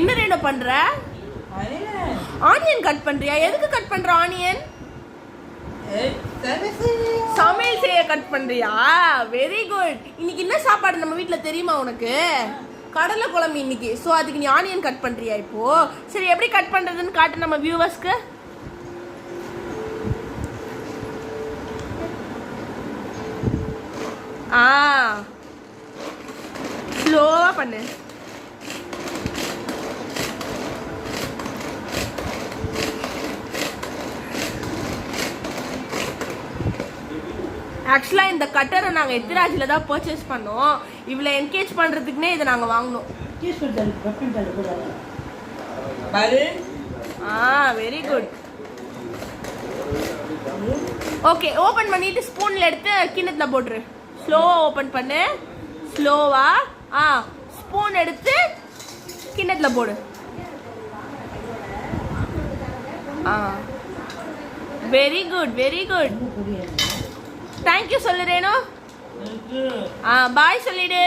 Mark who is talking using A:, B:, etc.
A: என்ன ரேணு பண்ற? Onion cut பண்றியா? எதுக்கு கட் பண்ற ஆனியன்? சமையல் செய்ய கட் பண்றியா? Very good. இன்னைக்கு என்ன சாப்பாடு நம்ம வீட்ல தெரியுமா உனக்கு? கடலை குழம்பு இன்னைக்கு. ஸோ அதுக்கு நீ ஆனியன் கட் பண்றியா இப்போ? சரி, எப்படி கட் பண்றதுன்னு காட்டு நம்ம வியூவர்ஸ்க்கு. ஸ்லோவா பண்ணு. ஆக்சுவலாக இந்த கட்டரை நாங்கள் எத்திராஜில் தான் பர்ச்சேஸ் பண்ணோம். இவ்வளோ என்கேஜ் பண்ணுறதுக்குனே இதை நாங்கள் வாங்கினோம். Very good. ஓகே, ஓப்பன் பண்ணிட்டு ஸ்பூனில் எடுத்து கிண்ணத்தில் போட்டுரு. ஸ்லோவாக ஓப்பன் பண்ணு. ஸ்லோவா. ஸ்பூன் எடுத்து கிண்ணத்தில் போடு. Very good, very good. Thank you சொல்லு ரேணு. பாய் சொல்லிடு.